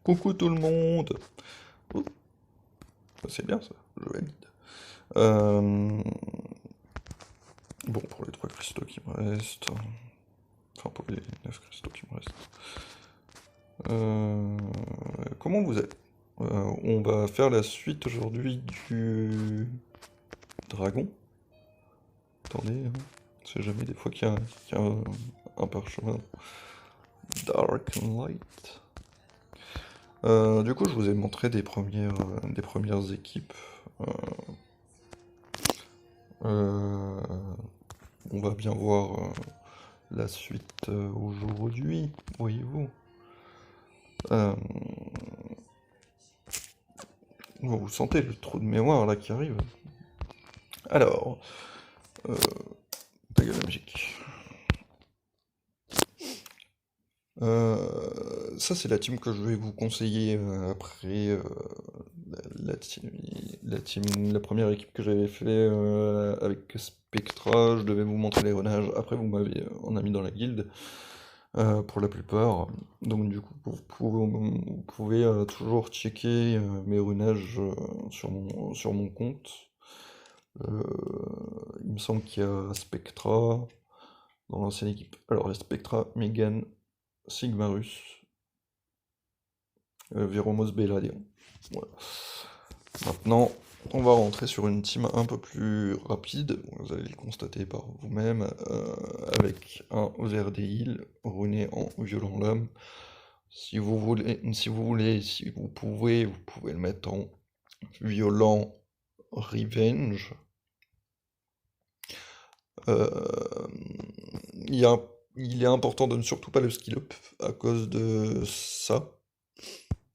Coucou tout le monde! Oh, c'est bien ça, je valide. Euh, Bon, pour les 3 cristaux qui me restent, enfin pour les 9 cristaux qui me restent. Euh, Comment vous êtes? On va faire la suite aujourd'hui du dragon. Attendez, hein. On sait jamais des fois qu'il y a un parchemin. Dark and Light. Du coup, je vous ai montré des premières équipes. Euh, euh, on va bien voir la suite aujourd'hui, voyez-vous. Euh, bon, vous sentez le trou de mémoire là qui arrive. Alors, euh, ta gueule la musique. Ça, c'est la team que je vais vous conseiller après la première équipe que j'avais fait avec Spectra. Je devais vous montrer les renages. Après, vous m'avez en a mis dans la guilde pour la plupart. Donc, du coup, vous pouvez toujours checker mes runages sur mon compte. Euh, il me semble qu'il y a Spectra dans l'ancienne équipe. Alors, il y a Spectra, Megan, Sigmarus, Veromos Belladeon. Voilà. Maintenant, on va rentrer sur une team un peu plus rapide, vous allez le constater par vous-même, avec un Overdale runé en Violent Lame. Si vous pouvez le mettre en Violent Revenge. Euh, il y a- il est important de ne surtout pas le skill up à cause de ça.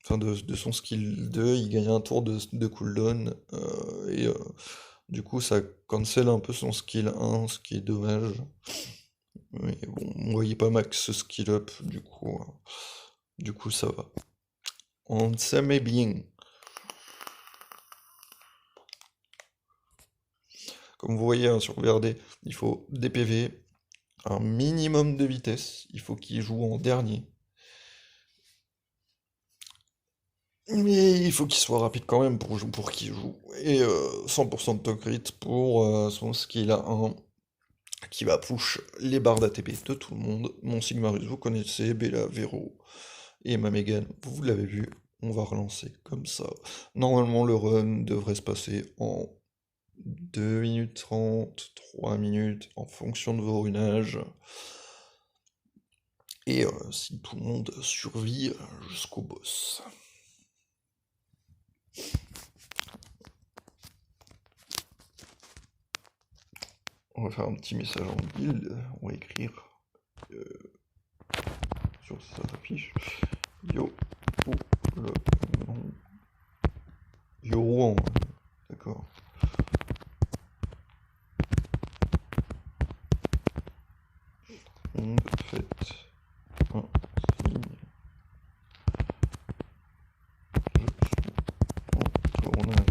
Enfin, de son skill 2, il gagne un tour de cooldown. Et du coup, ça cancel un peu son skill 1, ce qui est dommage. Mais bon, on voyait pas max skill up, du coup ça va. On s'aimait bien. Comme vous voyez hein, sur VRD, il faut des PV, un minimum de vitesse. Il faut qu'il joue en dernier. Mais il faut qu'il soit rapide quand même pour qu'il joue. Et 100% de top crit pour son skill 1 qui va push les barres d'ATP de tout le monde. Mon Sigmarus, vous connaissez, Bella, Vero et ma Megan, vous l'avez vu, on va relancer comme ça. Normalement, le run devrait se passer en 2 minutes 30, 3 minutes, en fonction de vos runages. Et si tout le monde survit jusqu'au boss. On va faire un petit message en guild, on va écrire euh, sur sa fiche. Yo, pour le nom. Yo Rouen, d'accord. On fait un signe, je suis en tournage.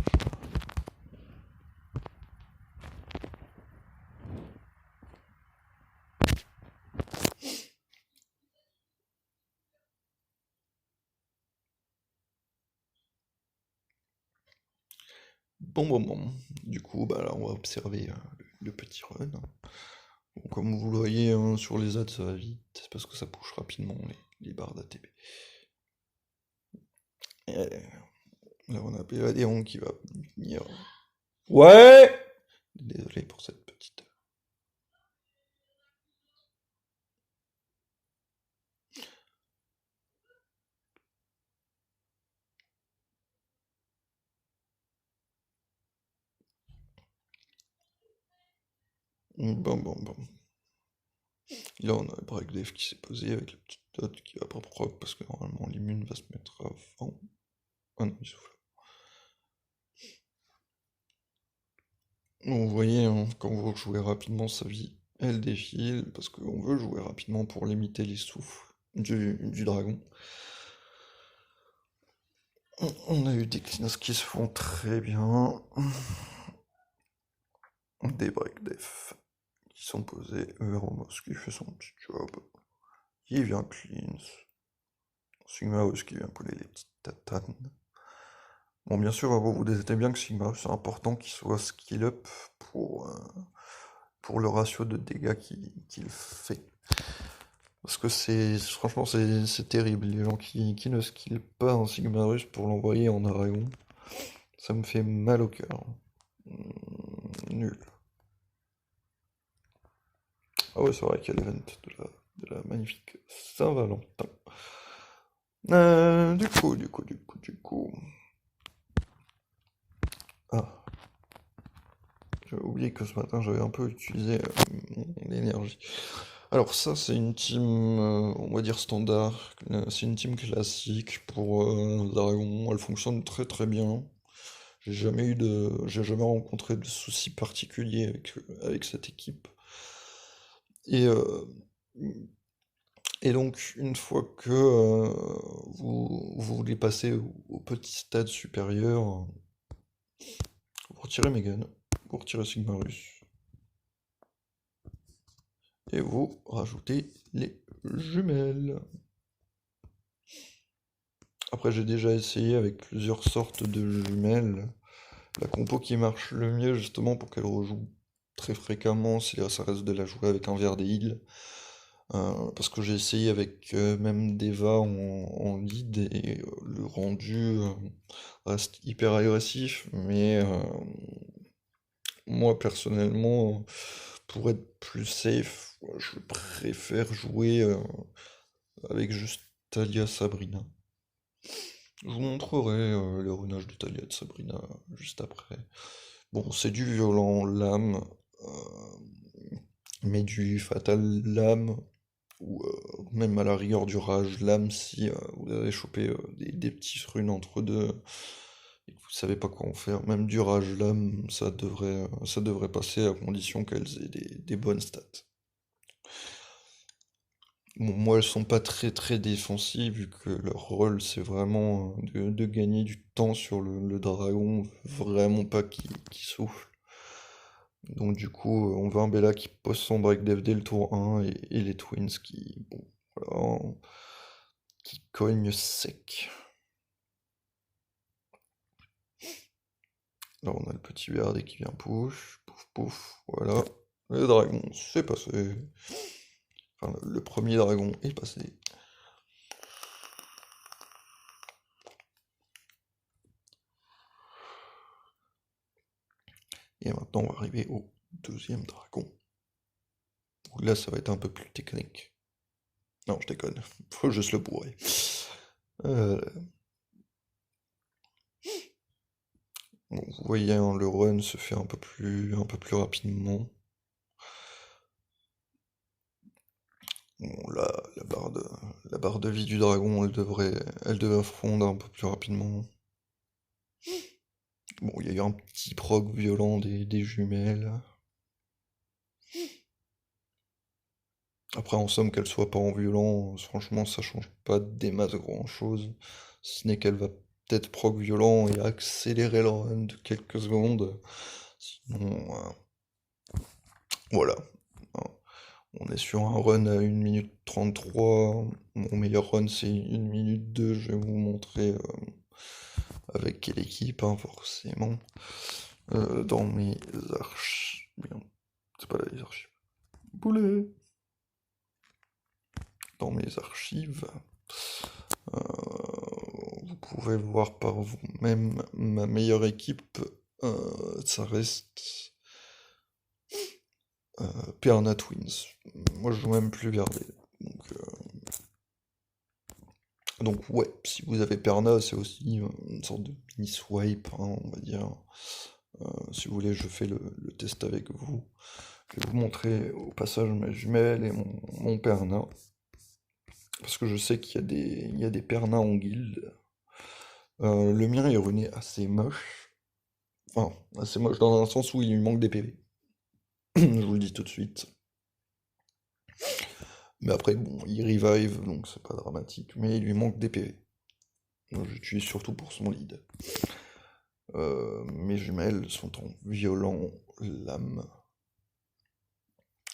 Bon, bon, bon. Du coup, bah là, on va observer le petit run. Bon, comme vous le voyez hein, sur les ads, ça va vite, c'est parce que ça push rapidement les barres d'ATP. Et là, on a Péladéon qui va venir. Ouais! Désolé pour cette petite. Bon, bon, bon. Là, on a le Breakdave qui s'est posé avec la petite dot qui va pas proc parce que normalement l'immune va se mettre avant. Ah non, il souffle. Bon, vous voyez, hein, quand vous jouez rapidement, sa vie, elle défile parce qu'on veut jouer rapidement pour limiter les souffles du dragon. On a eu des cleans qui se font très bien. Des breakdef qui sont posés. Veromos qui fait son petit job. Il vient cleans. Sigmarus qui vient pouler les petites tatanes. Bon, bien sûr, vous vous doutez bien que Sigmarus, c'est important qu'il soit skill up pour le ratio de dégâts qu'il fait. Parce que franchement, c'est terrible. Les gens qui ne skillent pas un Sigmarus pour l'envoyer en dragon, ça me fait mal au cœur. Nul. Ah ouais, c'est vrai qu'il y a l'event de la magnifique Saint-Valentin. Du coup. Ah, j'avais oublié que ce matin j'avais un peu utilisé mon énergie. Alors ça, c'est une team, on va dire standard. C'est une team classique pour Dragon. Elle fonctionne très très bien. J'ai jamais rencontré de soucis particuliers avec cette équipe. Et, euh, et donc, une fois que vous voulez passer au petit stade supérieur, vous retirez Megan, vous retirez Sigmarus, et vous rajoutez les jumelles. Après, j'ai déjà essayé avec plusieurs sortes de jumelles. La compo qui marche le mieux, justement, pour qu'elle rejoue très fréquemment, ça reste de la jouer avec un verre des îles. Parce que j'ai essayé avec même Deva en lead et le rendu reste hyper agressif, mais moi personnellement, pour être plus safe, je préfère jouer avec juste Talia Sabrina. Je vous montrerai les runages de Talia et de Sabrina juste après. Bon, c'est du violent lame, mais du fatal lame, ou même à la rigueur du rage lame si vous avez chopé des petites runes entre deux et que vous savez pas quoi en faire. Même du rage lame, ça devrait passer à condition qu'elles aient des bonnes stats. Bon, moi, elles sont pas très très défensives, vu que leur rôle c'est vraiment de gagner du temps sur le dragon, vraiment pas qui souffle. Donc du coup, on veut un Bella qui pose son break dev dès le tour 1 et les Twins qui, bon, voilà, qui cognent sec. Là, on a le petit VRD qui vient push, pouf pouf, voilà. Le dragon, c'est passé. Enfin, le premier dragon est passé. Et maintenant, on va arriver au deuxième dragon. Là, ça va être un peu plus technique. Non, je déconne. Faut juste le bourrer. Euh, bon, vous voyez, hein, le run se fait un peu plus rapidement. Bon, la barre de vie du dragon, elle devrait fondre un peu plus rapidement. Bon, il y a eu un petit proc violent des jumelles. Après, en somme, qu'elle soit pas en violent, franchement, ça change pas des masses grand-chose. Si ce n'est qu'elle va peut-être proc violent et accélérer le run de quelques secondes. Sinon, voilà. Hein. On est sur un run à 1 minute 33. Mon meilleur run, c'est 1 minute 2. Je vais vous montrer avec quelle équipe, hein, forcément. Dans mes archives. Merde, c'est pas là les archives. Boulet! Dans mes archives. Vous pouvez voir par vous-même ma meilleure équipe. Ça reste Perna Twins. Moi, je joue même plus VRD. Donc ouais, si vous avez Perna, c'est aussi une sorte de mini swipe, hein, on va dire. Si vous voulez, je fais le test avec vous. Je vais vous montrer au passage ma jumelle et mon Perna. Parce que je sais qu'il y a des Perna en guild. Le mien est runé assez moche. Enfin, assez moche dans un sens où il lui manque des PV. Je vous le dis tout de suite. Mais après, bon, il revive, donc c'est pas dramatique. Mais il lui manque des PV. Donc j'utilise surtout pour son lead. Mes jumelles sont en violent lame.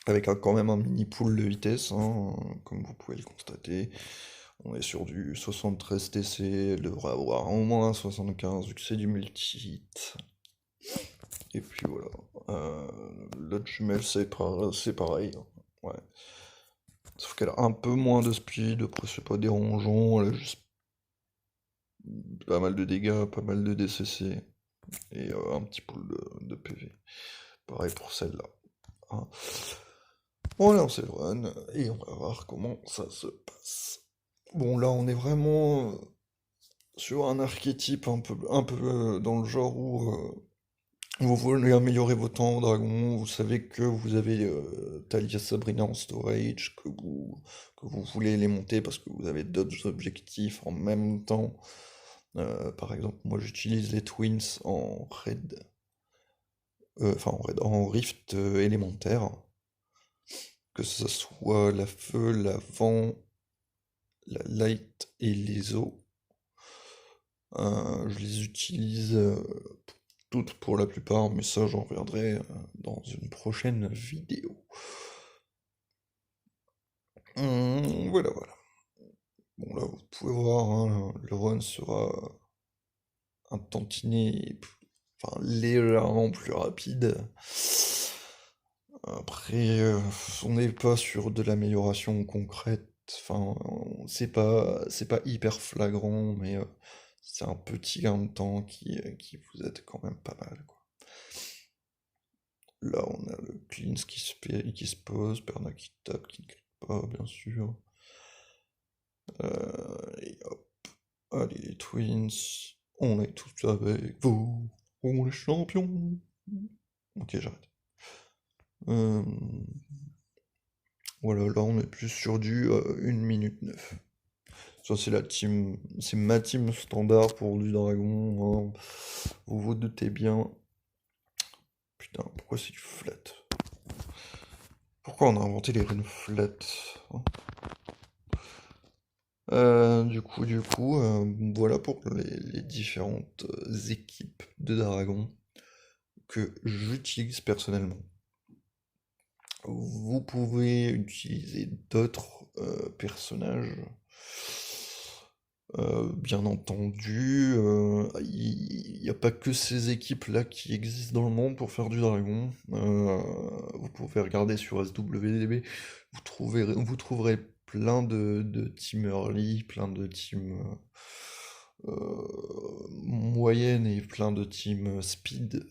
Avec quand même un mini pool de vitesse, hein, comme vous pouvez le constater. On est sur du 73 TC, elle devrait avoir au moins 75 vu que c'est du multi-hit. Et puis voilà. La jumelle c'est pareil, hein. Ouais. Sauf qu'elle a un peu moins de speed, après c'est pas dérangeant, elle a juste pas mal de dégâts, pas mal de DCC et un petit pool de PV. Pareil pour celle-là, hein. On lance le run et on va voir comment ça se passe. Bon là on est vraiment sur un archétype un peu dans le genre où vous voulez améliorer vos temps en dragon, vous savez que vous avez Talia Sabrina en storage, que vous voulez les monter parce que vous avez d'autres objectifs en même temps. Par exemple, moi j'utilise les Twins en raid, en rift élémentaire, que ce soit la feu, la vent, la light et les eaux. Je les utilise toutes pour la plupart, mais ça j'en reviendrai dans une prochaine vidéo. Voilà, voilà. Bon là vous pouvez voir, hein, le run sera un tantinet, enfin légèrement plus rapide. Après, on n'est pas sur de l'amélioration concrète. Enfin, c'est pas hyper flagrant, mais c'est un petit gain de temps qui vous aide quand même pas mal, quoi. Là, on a le cleanse qui se pose, Perna qui tape, qui ne crie pas, bien sûr. Et hop, allez les twins, on est tous avec vous, on est champions. Ok, j'arrête. Euh, Voilà, là on est plus sur du 1 minute 9. Ça c'est ma team standard pour du dragon, hein. Vous vous doutez bien. Putain, pourquoi c'est du flat? Pourquoi on a inventé les runes flat, hein? Voilà pour les différentes équipes de dragon que j'utilise personnellement. Vous pouvez utiliser d'autres personnages. Bien entendu, il n'y a pas que ces équipes-là qui existent dans le monde pour faire du dragon. Vous pouvez regarder sur SWDB, vous trouverez plein de teams early, plein de teams moyennes et plein de teams speed.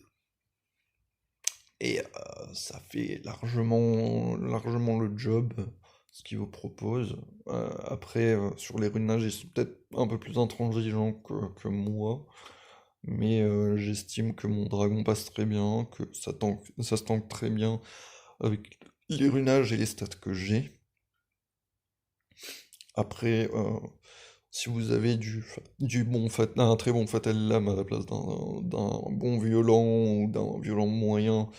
Et ça fait largement le job, ce qu'ils vous proposent. Après, sur les runages, ils sont peut-être un peu plus intransigeants que moi, mais j'estime que mon dragon passe très bien, que ça se tank très bien avec les runages et les stats que j'ai. Après, si vous avez un très bon Fatal Lame à la place d'un bon violent ou d'un violent moyen,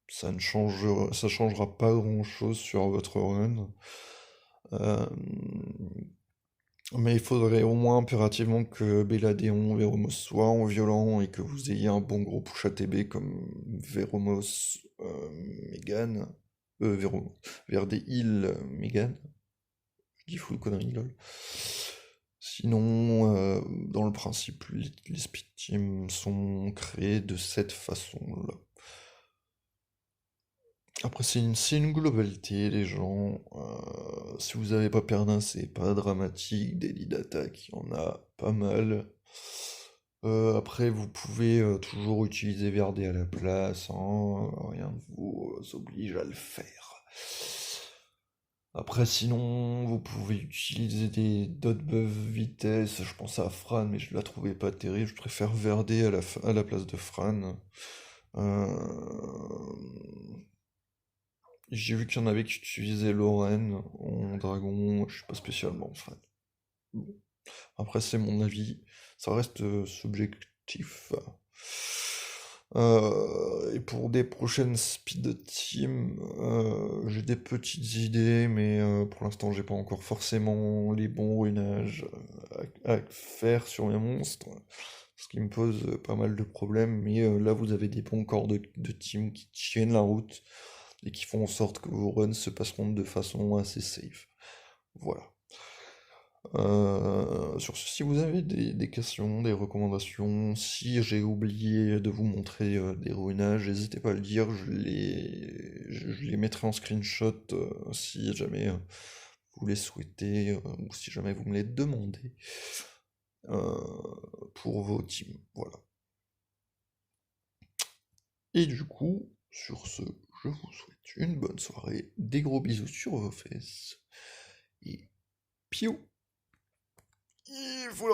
ça changera pas grand-chose sur votre run. Euh, mais il faudrait au moins impérativement que Belladeon, Veromos soit en violent et que vous ayez un bon gros push ATB comme Veromos, Megan, Verde Hill, Megan. Je dis full connerie, lol. Sinon, dans le principe, les speed teams sont créés de cette façon-là. Après, c'est une globalité, les gens. Si vous avez pas Pernin, c'est pas dramatique. Des lits d'attaque, il y en a pas mal. Après, vous pouvez toujours utiliser Verdé à la place, hein. Rien ne vous oblige à le faire. Après, sinon, vous pouvez utiliser des dot buff vitesse. Je pense à Fran, mais je la trouvais pas terrible. Je préfère Verdé à la place de Fran. Euh, J'ai vu qu'il y en avait qui utilisaient Lorraine en dragon, je suis pas spécialement fan. Bon. Après, c'est mon avis, ça reste subjectif. Et pour des prochaines speed team, j'ai des petites idées, mais pour l'instant, j'ai pas encore forcément les bons runages à faire sur mes monstres, ce qui me pose pas mal de problèmes. Mais là, vous avez des bons corps de team qui tiennent la route et qui font en sorte que vos runs se passeront de façon assez safe. Voilà. Sur ce, si vous avez des questions, des recommandations, si j'ai oublié de vous montrer des ruinages, n'hésitez pas à le dire, je les mettrai en screenshot si jamais vous les souhaitez, ou si jamais vous me les demandez pour vos teams. Voilà. Et du coup, sur ce, je vous souhaite une bonne soirée, des gros bisous sur vos fesses, et piou! Il faut